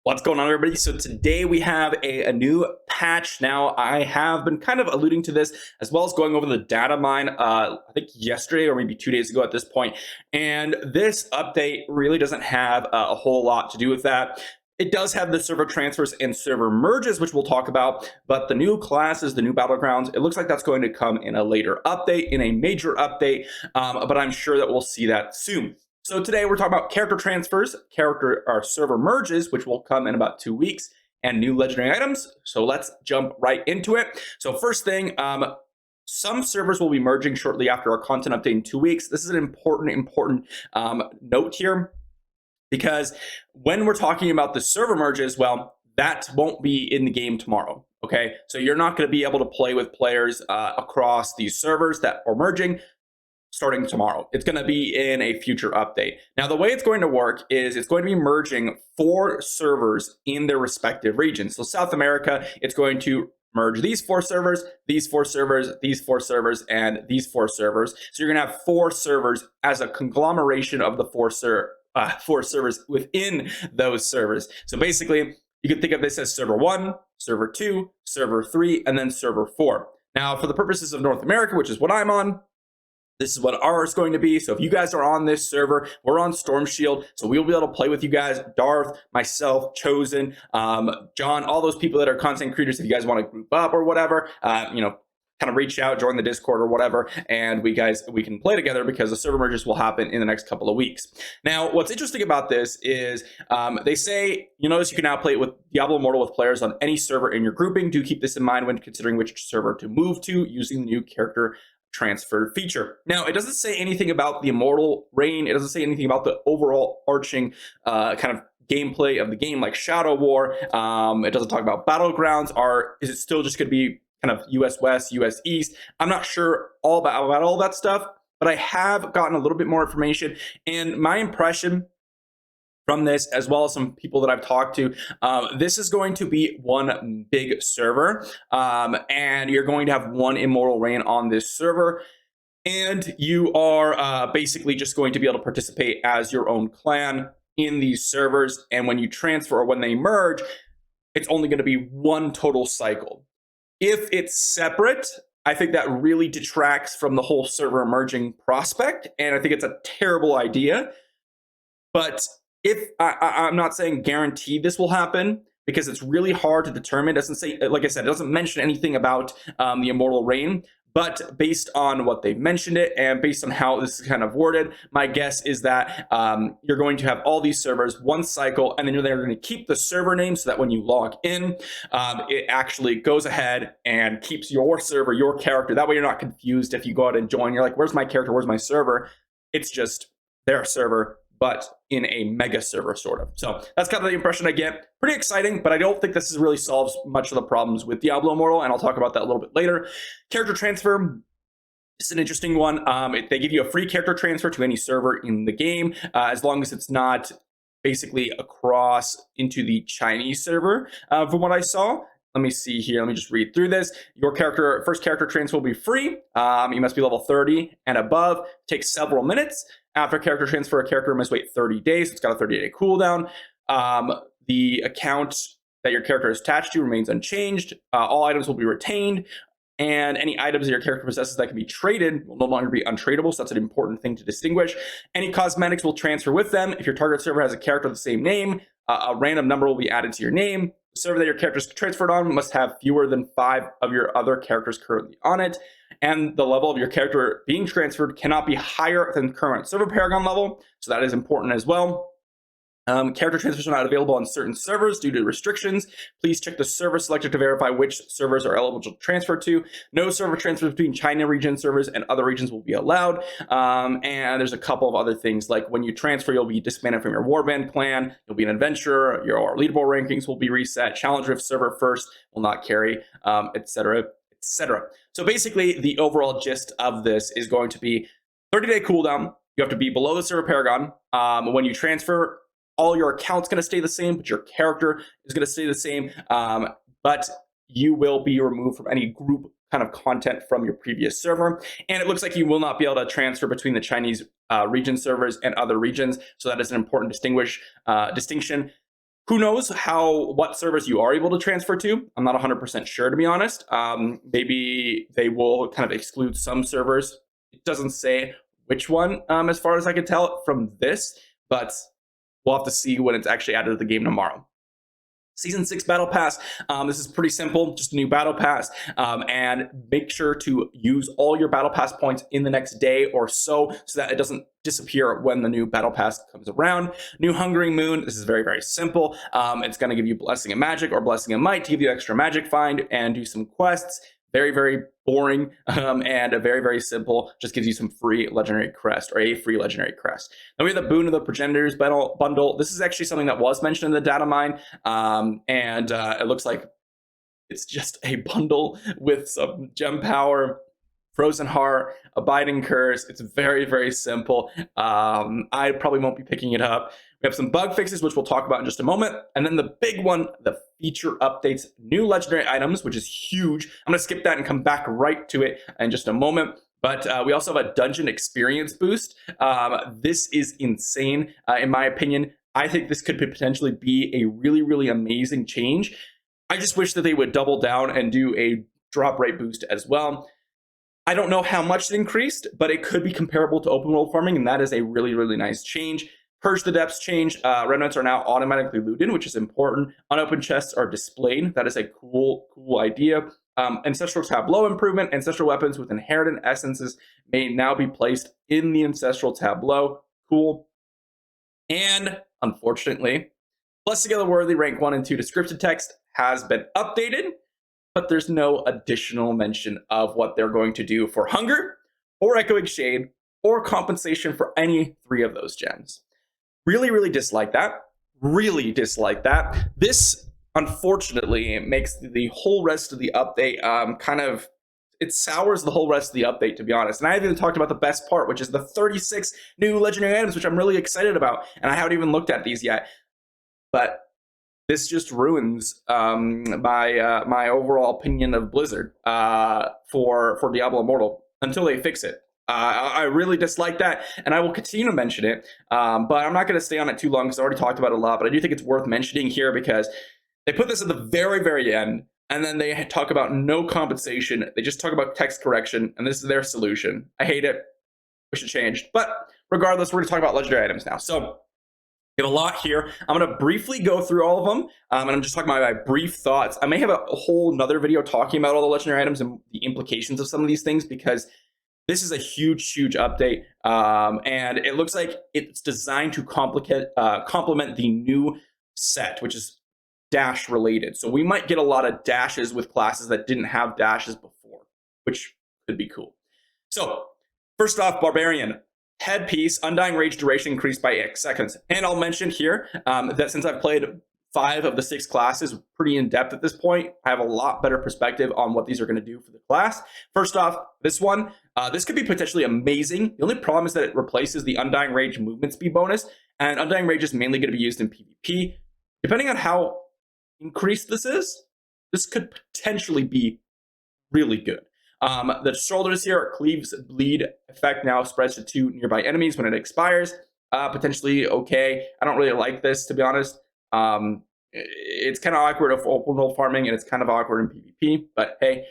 What's going on, everybody? So today we have a new patch. Now, I have been kind of alluding to this as well as going over the data mine, I think yesterday or maybe 2 days ago at this point. And this update really doesn't have a whole lot to do with that. It does have the server transfers and server merges, which we'll talk about, but the new classes, the new battlegrounds, it looks like that's going to come in a later update, in a major update, but I'm sure that we'll see that soon. So today we're talking about character transfers, server merges, which will come in about 2 weeks, and new legendary items. So let's jump right into it. So first thing, some servers will be merging shortly after our content update in 2 weeks. This is an important note here, because when we're talking about the server merges, well, that won't be in the game tomorrow. Okay, so you're not going to be able to play with players across these servers that are merging starting tomorrow. It's going to be in a future update. Now, the way it's going to work is it's going to be merging 4 servers in their respective regions. So South America, it's going to merge these 4 servers, these 4 servers, these 4 servers, and these 4 servers. So you're going to have 4 servers as a conglomeration of the 4 servers within those servers. So basically, you can think of this as server 1, server 2, server 3, and then server 4. Now, for the purposes of North America, which is what I'm on, this is what ours is going to be. So if you guys are on this server, we're on Storm Shield. So we'll be able to play with you guys, Darth, myself, Chosen, John, all those people that are content creators. If you guys want to group up or whatever, kind of reach out, join the Discord or whatever, and we can play together, because the server merges will happen in the next couple of weeks. Now, what's interesting about this is they say, you notice you can now play it with Diablo Immortal with players on any server in your grouping. Do keep this in mind when considering which server to move to using the new character transfer feature. Now, it doesn't say anything about the Immortal Reign. It doesn't say anything about the overall arching kind of gameplay of the game, like Shadow War. It doesn't talk about battlegrounds. Is it still just going to be kind of US West, US East? I'm not sure about all that stuff, but I have gotten a little bit more information, and my impression from this, as well as some people that I've talked to, this is going to be one big server, and you're going to have one Immortal Reign on this server, and you are basically just going to be able to participate as your own clan in these servers. And when you transfer or when they merge, it's only going to be one total cycle. If it's separate, I think that really detracts from the whole server merging prospect, and I think it's a terrible idea. But if I'm not saying guaranteed this will happen, because it's really hard to determine. It doesn't say, like I said, it doesn't mention anything about the Immortal Reign. But based on what they've mentioned it, and based on how this is kind of worded, my guess is that you're going to have all these servers, one cycle, and then they're going to keep the server name so that when you log in, it actually goes ahead and keeps your server, your character. That way you're not confused if you go out and join. You're like, where's my character? Where's my server? It's just their server, but in a mega server, sort of. So that's kind of the impression I get. Pretty exciting, but I don't think this really solves much of the problems with Diablo Immortal, and I'll talk about that a little bit later. Character transfer is an interesting one. They give you a free character transfer to any server in the game, as long as it's not basically across into the Chinese server, from what I saw. Let me see here. Let me just read through this. Your first character transfer will be free. You must be level 30 and above. It takes several minutes. After character transfer, a character must wait 30 days. It's got a 30-day cooldown. The account that your character is attached to remains unchanged. All items will be retained, and any items that your character possesses that can be traded will no longer be untradeable. So that's an important thing to distinguish. Any cosmetics will transfer with them. If your target server has a character of the same name, a random number will be added to your name. The server that your character is transferred on must have fewer than 5 of your other characters currently on it. And the level of your character being transferred cannot be higher than current server paragon level. So that is important as well. Character transfers are not available on certain servers due to restrictions. Please check the server selected to verify which servers are eligible to transfer to. No server transfers between China region servers and other regions will be allowed. And there's a couple of other things, like when you transfer, you'll be disbanded from your warband clan. You'll be an adventurer. Your leaderboard rankings will be reset. Challenge Rift server first will not carry, etc., etc. So basically, the overall gist of this is going to be 30-day cooldown. You have to be below the server paragon. When you transfer, all your account's going to stay the same, but your character is going to stay the same. But you will be removed from any group kind of content from your previous server. And it looks like you will not be able to transfer between the Chinese region servers and other regions. So that is an important distinction. Who knows what servers you are able to transfer to? I'm not 100% sure, to be honest. Maybe they will kind of exclude some servers. It doesn't say which one, as far as I can tell from this, but we'll have to see when it's actually added to the game tomorrow. Season 6 Battle Pass. This is pretty simple, just a new Battle Pass. And make sure to use all your Battle Pass points in the next day or so that it doesn't disappear when the new Battle Pass comes around. New Hungering Moon. This is very, very simple. It's going to give you Blessing of Magic or Blessing of Might to give you extra magic find and do some quests. Very, very boring and a very, very simple. Just gives you some free legendary crest or a free legendary crest. Then we have the Boon of the Progenitors bundle. This is actually something that was mentioned in the data mine, and it looks like it's just a bundle with some gem power, Frozen Heart, Abiding Curse. It's very, very simple. I probably won't be picking it up. We have some bug fixes, which we'll talk about in just a moment. And then the big one, the feature updates, new legendary items, which is huge. I'm going to skip that and come back right to it in just a moment. But we also have a dungeon experience boost. This is insane, in my opinion. I think this could potentially be a really, really amazing change. I just wish that they would double down and do a drop rate boost as well. I don't know how much it increased, but it could be comparable to open world farming, and that is a really, really nice change. Purge the Depths change. Remnants are now automatically looted, which is important. Unopened chests are displayed. That is a cool idea. Ancestral Tableau improvement. Ancestral weapons with inherited essences may now be placed in the Ancestral Tableau. Cool. And unfortunately, Blessing of the Worthy rank 1 and 2 descriptive text has been updated, but there's no additional mention of what they're going to do for Hunger or Echoing Shade or compensation for any 3 of those gems. Really, really dislike that. Really dislike that. This, unfortunately, makes the whole rest of the update it sours the whole rest of the update, to be honest. And I haven't even talked about the best part, which is the 36 new legendary items, which I'm really excited about. And I haven't even looked at these yet. But this just ruins my overall opinion of Blizzard for Diablo Immortal until they fix it. I really dislike that, and I will continue to mention it, but I'm not going to stay on it too long because I already talked about it a lot, but I do think it's worth mentioning here because they put this at the very, very end, and then they talk about no compensation. They just talk about text correction, and this is their solution. I hate it. Wish it changed. But regardless, we're going to talk about legendary items now. So we have a lot here. I'm going to briefly go through all of them, and I'm just talking about my brief thoughts. I may have a whole nother video talking about all the legendary items and the implications of some of these things because this is a huge, huge update, and it looks like it's designed to complement the new set, which is dash related. So we might get a lot of dashes with classes that didn't have dashes before, which could be cool. So first off, Barbarian. Headpiece, Undying Rage duration increased by X seconds. And I'll mention here that since I've played 5 of the 6 classes pretty in depth at this point, I have a lot better perspective on what these are going to do for the class. First off, this one, this could be potentially amazing. The only problem is that it replaces the Undying Rage movement speed bonus, and Undying Rage is mainly going to be used in PvP. Depending on how increased this is, this could potentially be really good. The shoulders here, Cleaves Bleed effect now spreads to 2 nearby enemies when it expires. Potentially okay. I don't really like this, to be honest. It's kind of awkward of open world farming, and it's kind of awkward in PvP, but hey.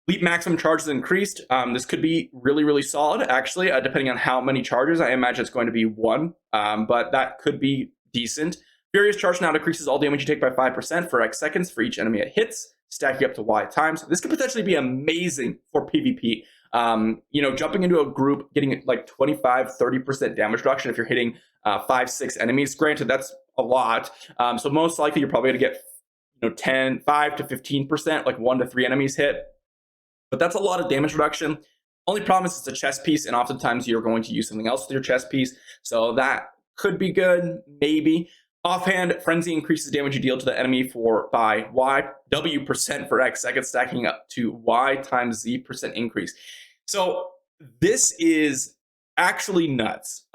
Leap maximum charges increased. This could be really, really solid, actually, depending on how many charges. I imagine it's going to be 1, but that could be decent. Furious Charge now decreases all damage you take by 5% for X seconds for each enemy it hits, stacking up to Y times. This could potentially be amazing for PvP. Jumping into a group, getting like 25-30% damage reduction if you're hitting 5-6 enemies. Granted, that's a lot. So most likely you're probably going to get 5 to 15%, like 1 to 3 enemies hit. But that's a lot of damage reduction. Only problem is it's a chess piece, and oftentimes you're going to use something else with your chess piece. So that could be good, maybe. Offhand, Frenzy increases damage you deal to the enemy by W% for X seconds, stacking up to Y times Z% increase. So this is actually nuts.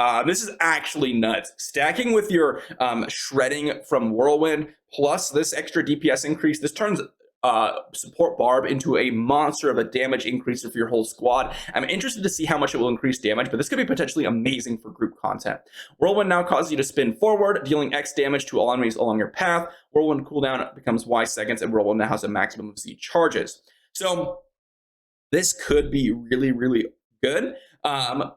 Stacking with your shredding from Whirlwind plus this extra DPS increase, this turns support barb into a monster of a damage increaser for your whole squad. I'm interested to see how much it will increase damage, but this could be potentially amazing for group content. Whirlwind now causes you to spin forward, dealing X damage to all enemies along your path. Whirlwind cooldown becomes Y seconds, and Whirlwind now has a maximum of Z charges. So this could be really, really good.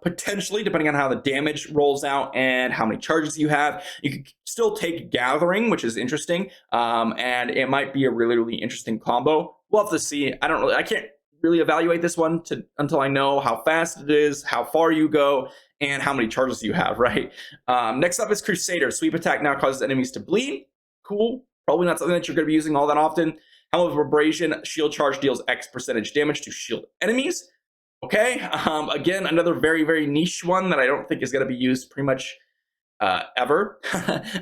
Potentially, depending on how the damage rolls out and how many charges you have, you could still take Gathering, which is interesting, and it might be a really, really interesting combo. We'll have to see. I can't really evaluate this one until I know how fast it is, how far you go, and how many charges you have, right? Next up is Crusader. Sweep attack now causes enemies to bleed. Cool. Probably not something that you're going to be using all that often. Helm of Abrasion, shield charge deals X percentage damage to shield enemies. Okay, again, another very, very niche one that I don't think is going to be used pretty much ever.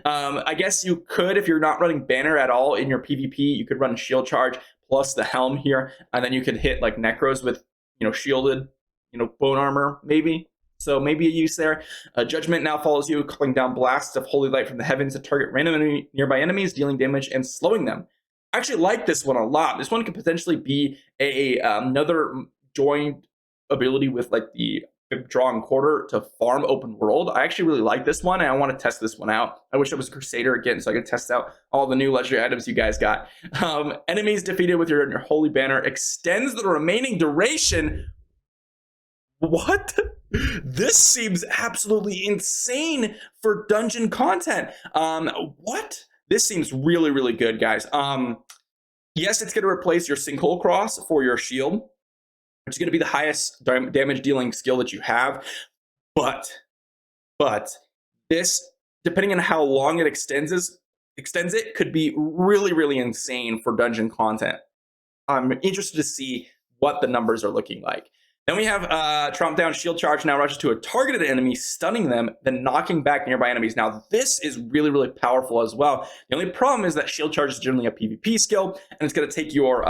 I guess you could, if you're not running banner at all in your PvP, you could run shield charge plus the helm here, and then you could hit like necros with, shielded, bone armor, maybe. So maybe a use there. Judgment now follows you, calling down blasts of holy light from the heavens to target random nearby enemies, dealing damage and slowing them. I actually like this one a lot. This one could potentially be another joined ability with like the draw and quarter to farm open world. I actually really like this one, and I want to test this one out. I wish it was Crusader again, so I could test out all the new legendary items you guys got. Enemies defeated with your holy banner extends the remaining duration. What? This seems absolutely insane for dungeon content. What? This seems really, really good, guys. Yes, it's going to replace your Sinkhole Cross for your shield, which is going to be the highest damage dealing skill that you have. But this, depending on how long it extends it, could be really, really insane for dungeon content. I'm interested to see what the numbers are looking like. Then we have Tromp Down Shield Charge now rushes to a targeted enemy, stunning them, then knocking back nearby enemies. Now, this is really, really powerful as well. The only problem is that Shield Charge is generally a PvP skill, and it's going to take your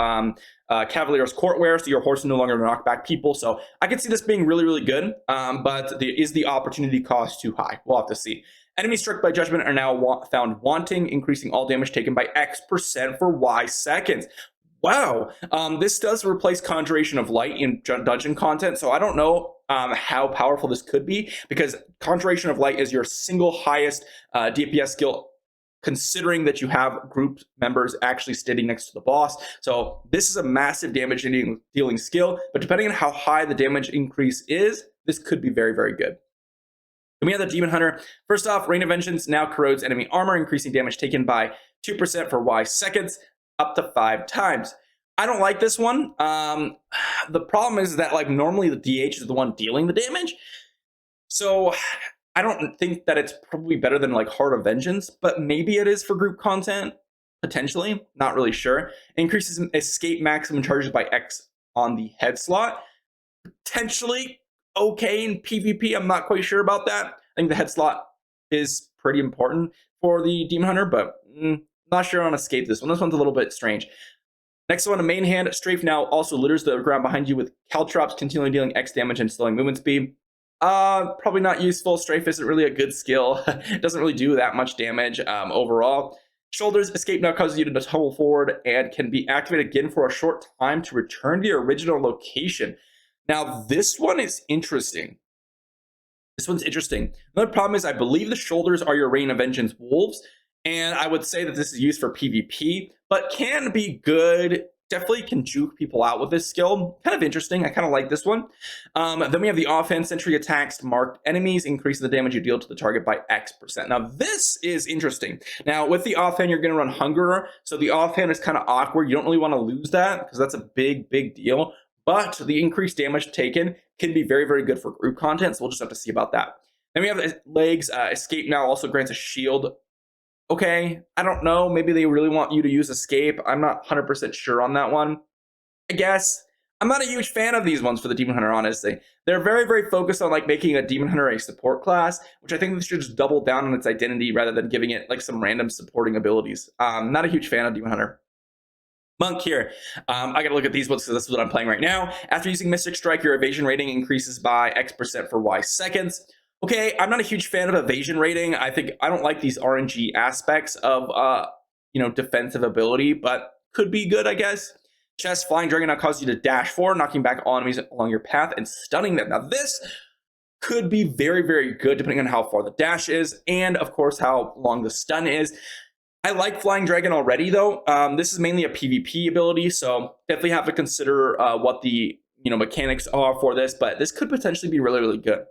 Cavalier's Courtwear, so your horse is no longer going to knock back people. So I can see this being really, really good, but is the opportunity cost too high? We'll have to see. Enemies struck by Judgment are now found wanting, increasing all damage taken by X% for Y seconds. Wow, this does replace Conjuration of Light in dungeon content, so I don't know how powerful this could be, because Conjuration of Light is your single highest DPS skill, considering that you have group members actually standing next to the boss. So this is a massive damage dealing skill, but depending on how high the damage increase is, this could be very, very good. Then we have the Demon Hunter. First off, Rain of Vengeance now corrodes enemy armor, increasing damage taken by 2% for Y seconds, up to 5 times. I don't like this one. The problem is that like normally the DH is the one dealing the damage. So I don't think that it's probably better than like Heart of Vengeance, but maybe it is for group content, potentially. Not really sure. Increases escape maximum charges by X on the head slot. Potentially okay in PvP. I'm not quite sure about that. I think the head slot is pretty important for the Demon Hunter, but not sure on escape this one. This one's a little bit strange. Next one, a main hand. Strafe now also litters the ground behind you with caltrops, continually dealing X damage and slowing movement speed. Probably not useful. Strafe isn't really a good skill. It doesn't really do that much damage overall. Shoulders, escape now causes you to tumble forward and can be activated again for a short time to return to your original location. Now, this one is interesting. This one's interesting. Another problem is I believe the shoulders are your Rain of Vengeance wolves, and I would say that this is used for PvP, but can be good. Definitely can juke people out with this skill. Kind of interesting. I kind of like this one. Then we have the offhand. Sentry attacks marked enemies, increasing the damage you deal to the target by X%. Now, this is interesting. Now, with the offhand, you're going to run Hungerer. So the offhand is kind of awkward. You don't really want to lose that because that's a big, big deal. But the increased damage taken can be very, very good for group content. So we'll just have to see about that. Then we have legs. Escape now also grants a shield. Okay, I don't know. Maybe they really want you to use escape. I'm not 100% sure on that one. I guess. I'm not a huge fan of these ones for the Demon Hunter, honestly. They're very, very focused on like making a Demon Hunter a support class, which I think they should just double down on its identity rather than giving it like some random supporting abilities. Not a huge fan of Demon Hunter. Monk here. I gotta look at these ones because this is what I'm playing right now. After using Mystic Strike, your evasion rating increases by X% for Y seconds. Okay, I'm not a huge fan of evasion rating. I don't like these RNG aspects of defensive ability, but could be good, I guess. Chest, Flying Dragon now causes you to dash forward, knocking back all enemies along your path and stunning them. Now this could be very, very good depending on how far the dash is and, of course, how long the stun is. I like Flying Dragon already, though. This is mainly a PvP ability, so definitely have to consider what the mechanics are for this, but this could potentially be really, really good.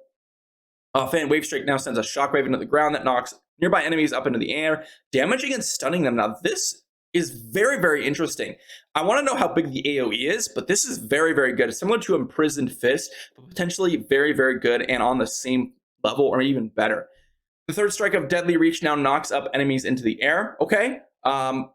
Fan Wave Strike now sends a shockwave into the ground that knocks nearby enemies up into the air, damaging and stunning them. Now, this is very, very interesting. I want to know how big the AoE is, but this is very, very good. It's similar to Imprisoned Fist, but potentially very, very good and on the same level or even better. The third strike of Deadly Reach now knocks up enemies into the air. Okay,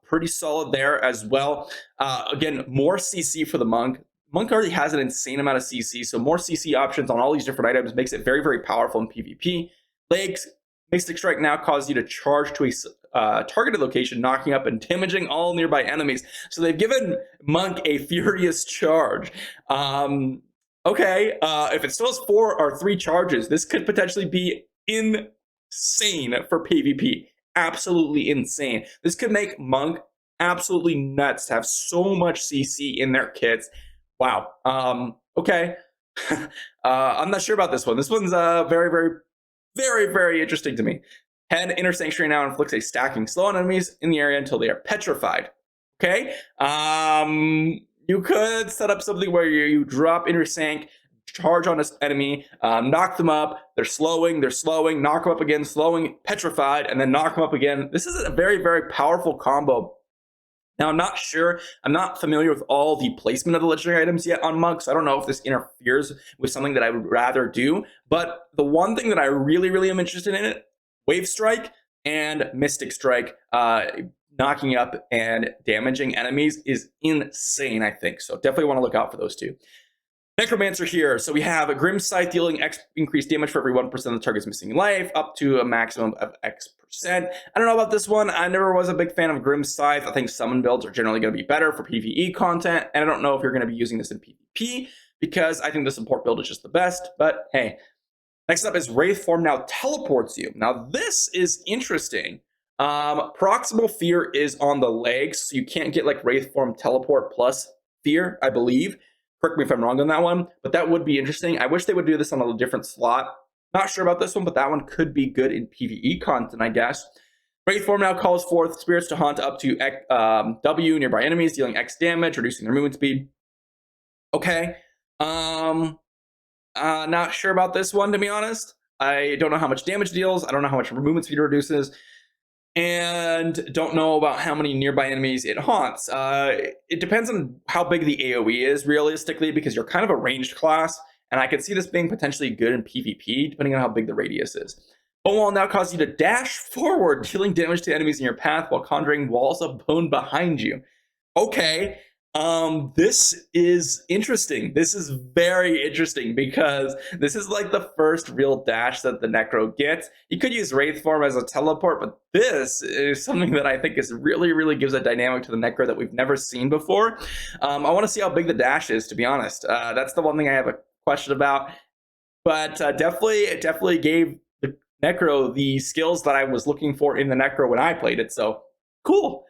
pretty solid there as well. Again, more CC for the Monk. Monk already has an insane amount of CC, so more CC options on all these different items makes it very, very powerful in PvP. Legs, Mystic Strike now causes you to charge to a targeted location, knocking up and damaging all nearby enemies. So they've given Monk a furious charge. Okay, if it still has 4 or 3 charges, this could potentially be insane for PvP. Absolutely insane. This could make Monk absolutely nuts to have so much CC in their kits. Wow. Okay. I'm not sure about this one. This one's very, very, very, very interesting to me. Head Inner Sanctuary now inflicts a stacking slow on enemies in the area until they are petrified. Okay. You could set up something where you drop Inner Sank, charge on an enemy, knock them up, they're slowing, knock them up again, slowing, petrified, and then knock them up again. This is a very, very powerful combo. Now, I'm not sure, I'm not familiar with all the placement of the legendary items yet on Monk, so I don't know if this interferes with something that I would rather do, but the one thing that I really, really am interested in it, Wave Strike and Mystic Strike, knocking up and damaging enemies is insane, I think, so definitely want to look out for those two. Necromancer here. So we have a Grim Scythe dealing increased damage for every 1% of the target's missing life, up to a maximum of X%. I don't know about this one. I never was a big fan of Grim Scythe. I think summon builds are generally going to be better for PvE content, and I don't know if you're going to be using this in PvP, because I think the support build is just the best, but hey. Next up is Wraith Form now teleports you. Now this is interesting. Proximal Fear is on the legs, so you can't get like Wraith Form teleport plus Fear, I believe. Correct me if I'm wrong on that one, but that would be interesting. I wish they would do this on a different slot. Not sure about this one, but that one could be good in PvE content, I guess. Wraith Form now calls forth spirits to haunt up to W nearby enemies, dealing X damage, reducing their movement speed. Okay. Not sure about this one, to be honest. I don't know how much damage deals. I don't know how much movement speed reduces. And don't know about how many nearby enemies it haunts. It depends on how big the AoE is, realistically, because you're kind of a ranged class, and I could see this being potentially good in PvP, depending on how big the radius is. Bone Wall now causes you to dash forward, dealing damage to enemies in your path while conjuring walls of bone behind you. Okay, this is interesting. This is very interesting because this is like the first real dash that the Necro gets. You could use Wraith Form as a teleport, but this is something that I think is really, really gives a dynamic to the Necro that we've never seen before. I want to see how big the dash is, to be honest. That's the one thing I have a question about. But definitely gave the Necro the skills that I was looking for in the Necro when I played it. So cool.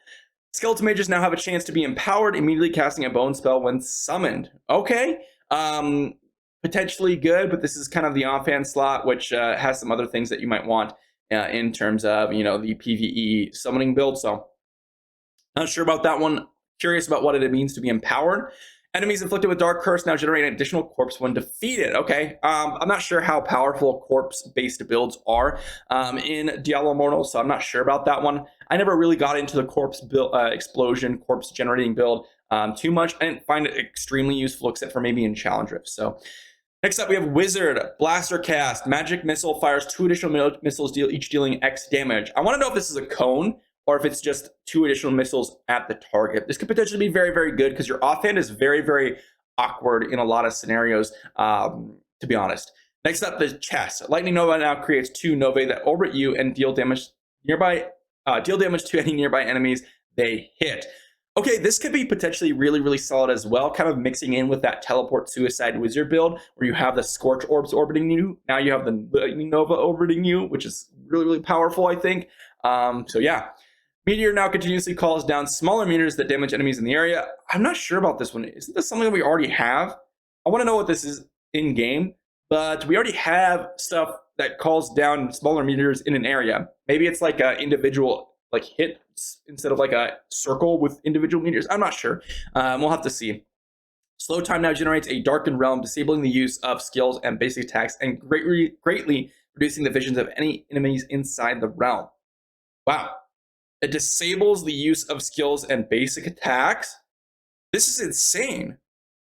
Skeleton Mages now have a chance to be empowered, immediately casting a bone spell when summoned. Okay. Potentially good, but this is kind of the offhand slot, which has some other things that you might want in terms of, the PvE summoning build. So not sure about that one. Curious about what it means to be empowered. Enemies inflicted with Dark Curse now generate an additional corpse when defeated. Okay, I'm not sure how powerful corpse-based builds are in Diablo Immortal, so I'm not sure about that one. I never really got into the corpse build, explosion, corpse-generating build too much. I didn't find it extremely useful, except for maybe in Challenge Rift. So next up, we have Wizard, Blaster Cast. Magic Missile fires 2 additional missiles, each dealing X damage. I want to know if this is a cone, or if it's just 2 additional missiles at the target. This could potentially be very, very good because your offhand is very, very awkward in a lot of scenarios, to be honest. Next up, the chest. Lightning Nova now creates 2 novae that orbit you and deal damage to any nearby enemies they hit. Okay, this could be potentially really, really solid as well, kind of mixing in with that Teleport Suicide Wizard build where you have the Scorch Orbs orbiting you. Now you have the Lightning Nova orbiting you, which is really, really powerful, I think. So yeah. Meteor now continuously calls down smaller meteors that damage enemies in the area. I'm not sure about this one. Isn't this something that we already have? I want to know what this is in game, but we already have stuff that calls down smaller meteors in an area. Maybe it's like an individual like hits instead of like a circle with individual meteors. I'm not sure. We'll have to see. Slow time now generates a darkened realm, disabling the use of skills and basic attacks and greatly reducing the visions of any enemies inside the realm. Wow. It disables the use of skills and basic attacks. This is insane.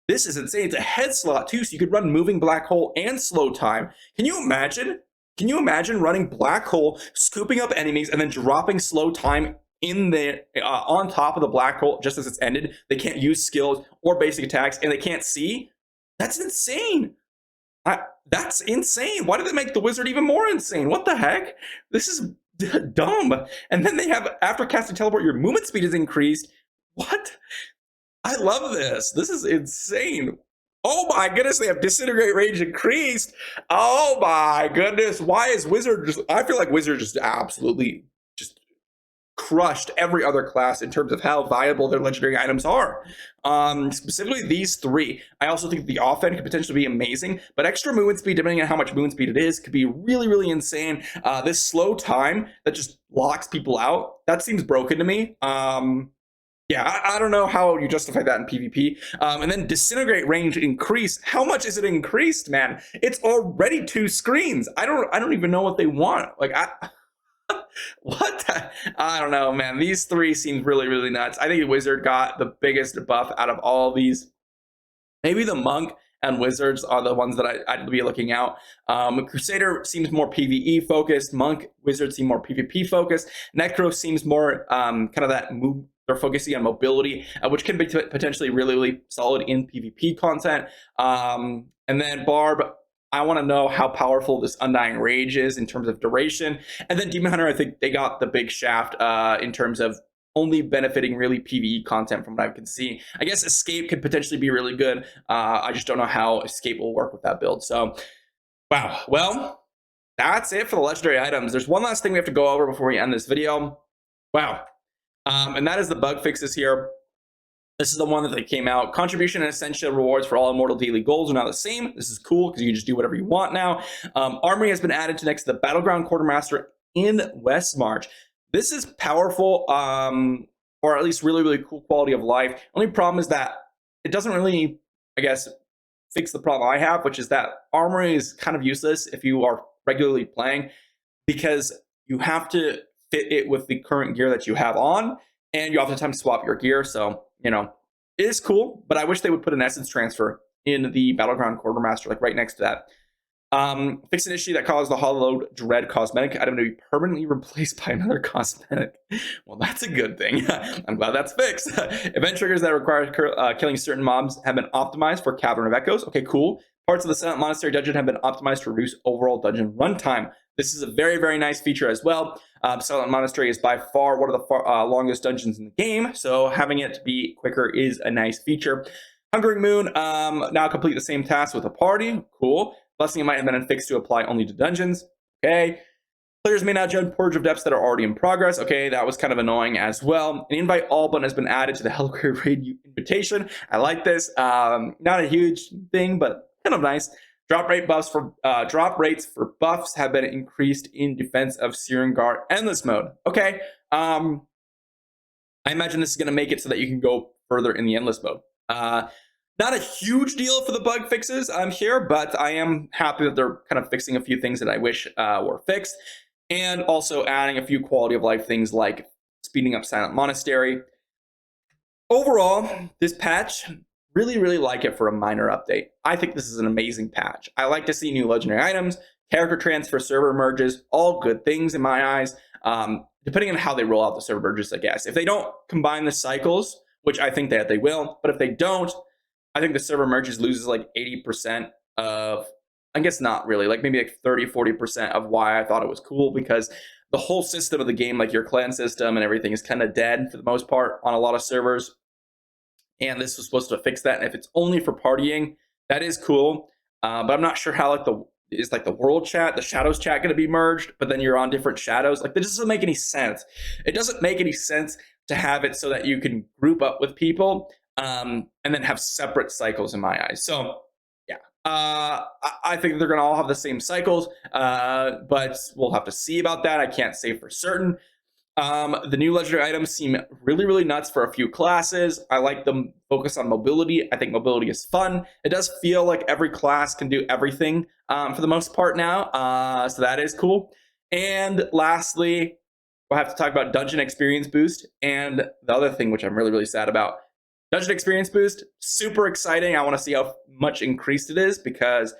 This is insane. It's a head slot too, so you could run moving black hole and slow time. Can you imagine? Can you imagine running black hole, scooping up enemies, and then dropping slow time in the on top of the black hole just as it's ended? They can't use skills or basic attacks, and they can't see. That's insane. That's insane. Why did they make the wizard even more insane? What the heck? This is dumb. And then they have, after casting teleport, your movement speed is increased. What? I love this. This is insane. Oh my goodness, they have disintegrate range increased. Oh my goodness. Why is wizard just, I feel like wizard just absolutely just crushed every other class in terms of how viable their legendary items are. Specifically these three. I also think the offense could potentially be amazing, but extra movement speed, depending on how much movement speed it is, could be really, really insane. This slow time that just locks people out, that seems broken to me. Yeah, I don't know how you justify that in PvP. And then disintegrate range increase. How much is it increased, man? It's already 2 screens. I don't even know what they want. Like, what? I don't know, man. These three seem really, really nuts. I think Wizard got the biggest buff out of all of these. Maybe the Monk and Wizards are the ones that I'd be looking out. Crusader seems more PvE focused. Monk, Wizard seem more PvP focused. Necro seems more kind of that move. They're focusing on mobility, which can be potentially really, really solid in PvP content. And then Barb, I want to know how powerful this Undying Rage is in terms of duration. And then Demon Hunter, I think they got the big shaft in terms of only benefiting really PvE content from what I can see. I guess Escape could potentially be really good. I just don't know how Escape will work with that build. So, wow. Well, that's it for the legendary items. There's one last thing we have to go over before we end this video. Wow. And that is the bug fixes here. This is the one that they came out. Contribution and essential rewards for all immortal daily goals are now the same. This is cool because you can just do whatever you want now. Armory has been added to next to the Battleground Quartermaster in Westmarch. This is powerful, or at least really, really cool quality of life. Only problem is that it doesn't really, I guess, fix the problem I have, which is that Armory is kind of useless if you are regularly playing because you have to fit it with the current gear that you have on, and you oftentimes swap your gear. So, you know, it is cool, but I wish they would put an essence transfer in the Battleground Quartermaster, like right next to that. Fix an issue that caused the Hollowed Dread cosmetic item to be permanently replaced by another cosmetic. Well, that's a good thing. I'm glad that's fixed. Event triggers that require killing certain mobs have been optimized for Cavern of Echoes. Okay, cool. Parts of the Silent Monastery dungeon have been optimized to reduce overall dungeon runtime. This is a very, very nice feature as well. Silent Monastery is by far one of the longest dungeons in the game, so having it be quicker is a nice feature. Hungering Moon, now complete the same task with a party. Cool. Blessing might have been fixed to apply only to dungeons. Okay. Players may now join Purge of Depths that are already in progress. Okay, that was kind of annoying as well. An invite all button has been added to the Hellgrave Raid invitation. I like this. Not a huge thing, but kind of nice. Drop rates for buffs have been increased in defense of Searing-Gar Endless mode. Okay. I imagine this is going to make it so that you can go further in the Endless mode. Not a huge deal for the bug fixes here, but I am happy that they're kind of fixing a few things that I wish were fixed, and also adding a few quality of life things like speeding up Silent Monastery. Overall, this patch, really, really like it for a minor update. I think this is an amazing patch. I like to see new legendary items, character transfer, server merges, all good things in my eyes, depending on how they roll out the server merges, I guess. If they don't combine the cycles, which I think that they will, but if they don't, I think the server merges loses like 80% of, I guess not really, like maybe like 30-40% of why I thought it was cool, because the whole system of the game, like your clan system and everything, is kind of dead for the most part on a lot of servers. And this was supposed to fix that. And if it's only for partying, that is cool. But I'm not sure how like the is like the world chat, the shadows chat going to be merged, but then you're on different shadows? Like, that doesn't make any sense. It doesn't make any sense to have it so that you can group up with people and then have separate cycles in my eyes. So yeah, I think they're going to all have the same cycles, but we'll have to see about that. I can't say for certain. The new legendary items seem really, really nuts for a few classes. I like them focus on mobility. I think mobility is fun. It does feel like every class can do everything for the most part now, so that is cool. And lastly, we'll have to talk about dungeon experience boost. And the other thing, which I'm really, really sad about, dungeon experience boost, super exciting. I want to see how much increased it is, because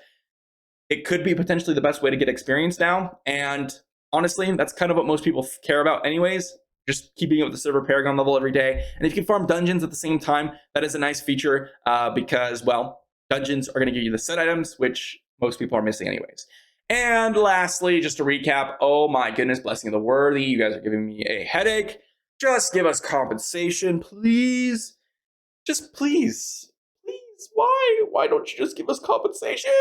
it could be potentially the best way to get experience now. And honestly, that's kind of what most people care about anyways, just keeping it with the server Paragon level every day. And if you can farm dungeons at the same time, that is a nice feature because, well, dungeons are going to give you the set items, which most people are missing anyways. And lastly, just to recap, oh my goodness, Blessing of the Worthy, you guys are giving me a headache. Just give us compensation, please. Just please. Please, why don't you just give us compensation?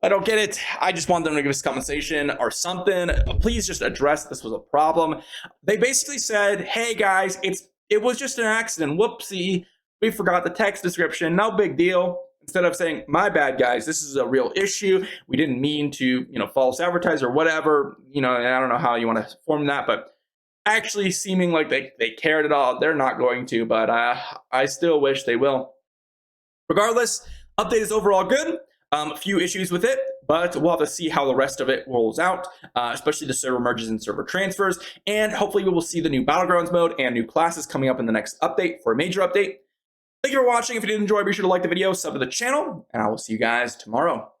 I don't get it. I just want them to give us compensation or something. Please just address this was a problem. They basically said, hey guys, it was just an accident. Whoopsie. We forgot the text description. No big deal. Instead of saying, my bad guys, this is a real issue. We didn't mean to, false advertise or whatever. I don't know how you want to form that, but actually seeming like they cared at all. They're not going to, but I still wish they will. Regardless, update is overall good. A few issues with it, but we'll have to see how the rest of it rolls out, especially the server merges and server transfers. And hopefully we will see the new Battlegrounds mode and new classes coming up in the next update for a major update. Thank you for watching. If you did enjoy, be sure to like the video, sub to the channel, and I will see you guys tomorrow.